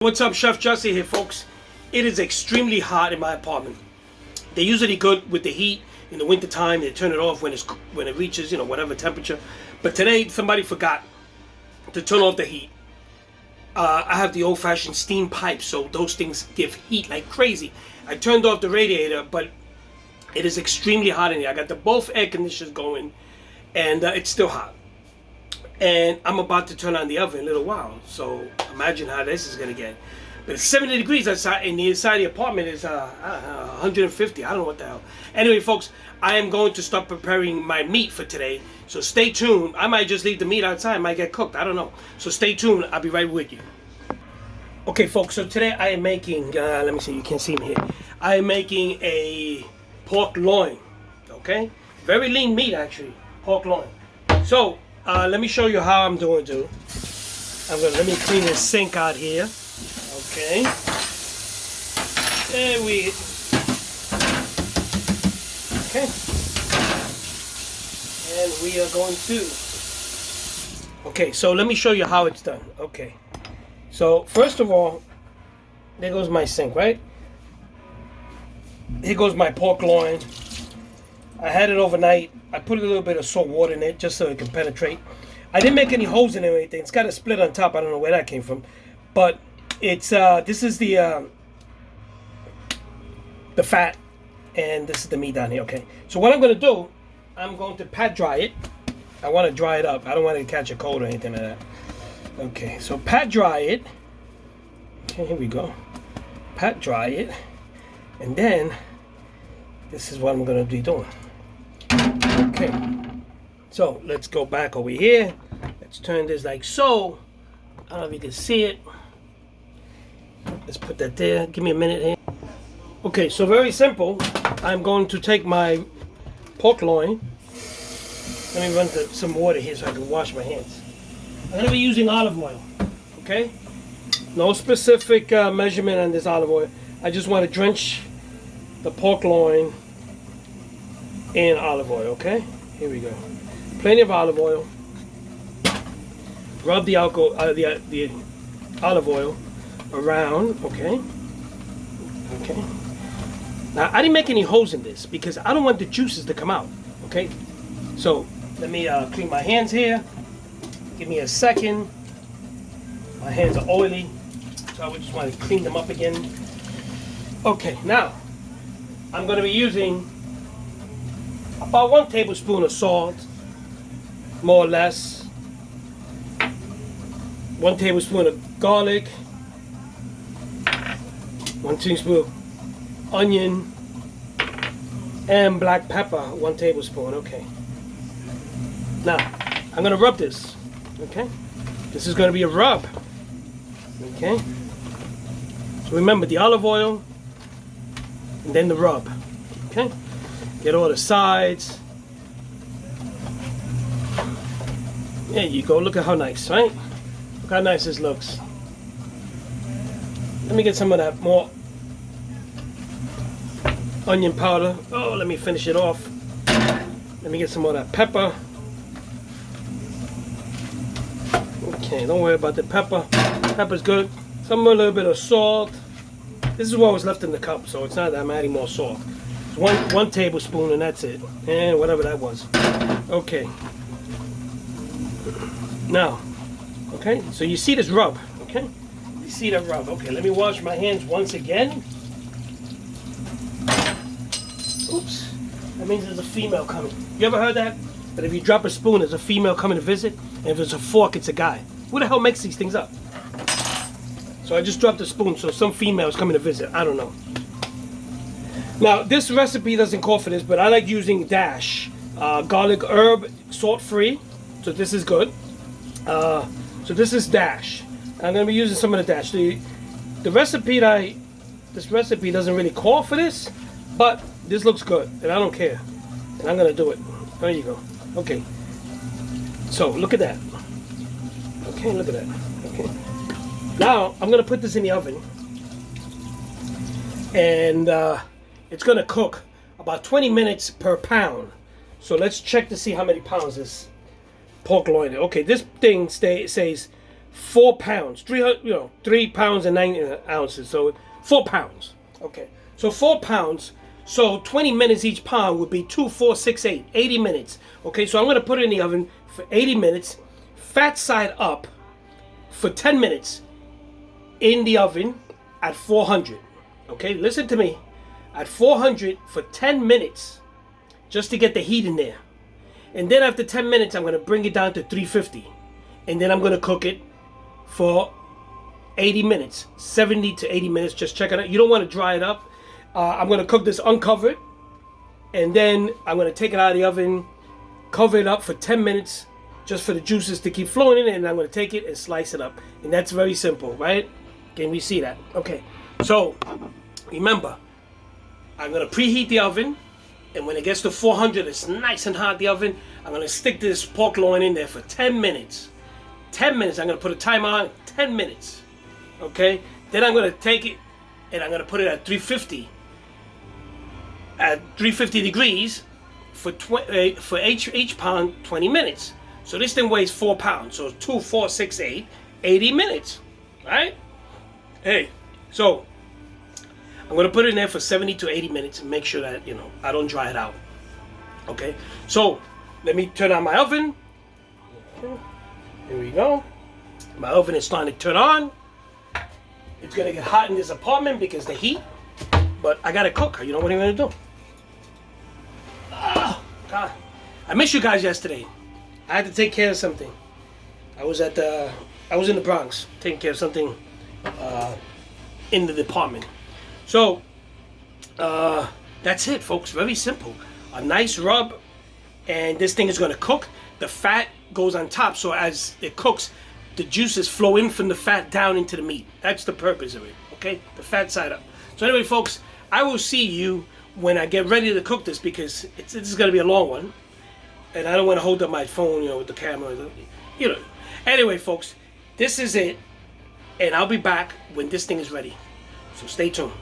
What's up, Chef Jesse here, folks. It is extremely hot in my apartment. They're usually good with the heat in the winter time. They turn it off when it reaches, whatever temperature. But today somebody forgot to turn off the heat. I have the old-fashioned steam pipe, so those things give heat like crazy. I turned off the radiator, but it is extremely hot in here. I got both air conditioners going, and it's still hot. And I'm about to turn on the oven in a little while, so imagine how this is gonna get. But it's 70 degrees outside, and the inside of the apartment is 150. I don't know what the hell. Anyway, folks, I am going to start preparing my meat for today, so stay tuned. I might just leave the meat outside, it might get cooked, I don't know. So stay tuned, I'll be right with you. Okay, folks, so today I am making, let me see, you can't see me here. I am making a pork loin, okay? Very lean meat, actually, pork loin. So, let me show you how I'm doing it. Let me clean this sink out here. Okay. There we. Okay. And we are going to. Okay, so let me show you how it's done. Okay. So first of all, there goes my sink, right? Here goes my pork loin. I had it overnight. I put a little bit of salt water in it just so it can penetrate. I didn't make any holes in it or anything. It's got a split on top. I don't know where that came from, but it's this is the fat, and this is the meat down here. Okay, so what I'm gonna do, I'm going to pat dry it. I want to dry it up. I don't want it to catch a cold or anything like that. Okay, so pat dry it. Okay, here we go. Pat dry it, and then this is what I'm gonna be doing. Okay, so let's go back over here. Let's turn this like so. I don't know if you can see it. Let's put that there. Give me a minute here. Okay, so very simple. I'm going to take my pork loin. Let me run some water here so I can wash my hands. I'm going to be using olive oil. Okay? No specific measurement on this olive oil. I just want to drench the pork loin in olive oil, okay? Here we go. Plenty of olive oil. Rub the the olive oil around, okay? Okay. Now, I didn't make any holes in this because I don't want the juices to come out, okay? So, let me clean my hands here. Give me a second. My hands are oily, so I would just want to clean them up again. Okay, now, I'm going to be using about 1 tablespoon of salt, more or less. 1 tablespoon of garlic. 1 teaspoon of onion. And black pepper, 1 tablespoon. Okay. Now, I'm going to rub this. Okay. This is going to be a rub. Okay. So remember the olive oil and then the rub. Okay. Get all the sides. There you go. Look at how nice, right? Look how nice this looks. Let me get some of that more onion powder. Oh, let me finish it off. Let me get some more of that pepper. Okay, don't worry about the pepper. Pepper's good. Some a little bit of salt. This is what was left in the cup, so it's not that I'm adding more salt. One tablespoon and that's it, and whatever that was. Okay. Now, okay, so you see this rub, okay? You see that rub. Okay, let me wash my hands once again. Oops, that means there's a female coming. You ever heard that? That if you drop a spoon, there's a female coming to visit, and if there's a fork, it's a guy. Who the hell makes these things up? So I just dropped a spoon, so some female is coming to visit. I don't know. Now, this recipe doesn't call for this, but I like using Dash. Garlic herb, salt-free, so this is good. So this is Dash. I'm going to be using some of the Dash. The recipe this recipe doesn't really call for this, but this looks good, and I don't care. And I'm going to do it. There you go. Okay. So, look at that. Okay, look at that. Okay. Now, I'm going to put this in the oven. And it's going to cook about 20 minutes per pound. So let's check to see how many pounds this pork loin is. Okay, this thing says 4 pounds, 3 pounds and 9 ounces. So 4 pounds. Okay, so 4 pounds. So 20 minutes each pound would be 2, 4, 6, 8, 80 minutes. Okay, so I'm gonna put it in the oven for 80 minutes, fat side up, for 10 minutes in the oven at 400. Okay, listen to me. At 400 for 10 minutes, just to get the heat in there. And then after 10 minutes, I'm gonna bring it down to 350. And then I'm gonna cook it for 80 minutes, 70 to 80 minutes. Just check it out. You don't wanna dry it up. I'm going to cook this uncovered, and then I'm going to take it out of the oven, cover it up for 10 minutes just for the juices to keep flowing in it, and I'm going to take it and slice it up. And that's very simple, right? Can we see that? Okay, so remember, I'm going to preheat the oven, and when it gets to 400, it's nice and hot, the oven, I'm going to stick this pork loin in there for 10 minutes. 10 minutes, I'm going to put a timer on, 10 minutes, okay? Then I'm going to take it, and I'm going to put it at 350. At 350 degrees for each pound, 20 minutes. So this thing weighs 4 pounds. So 2, 4, 6, 8, 80 minutes, right? Hey, so I'm gonna put it in there for 70 to 80 minutes and make sure that, I don't dry it out. Okay, so let me turn on my oven. Here we go. My oven is starting to turn on. It's gonna get hot in this apartment because the heat, but I gotta cook. What are you gonna do? Oh, God. I missed you guys yesterday. I had to take care of something. I was in the Bronx taking care of something in the department. So that's it, folks. Very simple. A nice rub, and this thing is gonna cook. The fat goes on top, so as it cooks, the juices flow in from the fat down into the meat. That's the purpose of it. Okay, the fat side up. So anyway, folks, I will see you when I get ready to cook this, because this is going to be a long one, and I don't want to hold up my phone, with the camera, Anyway, folks, this is it, and I'll be back when this thing is ready. So stay tuned.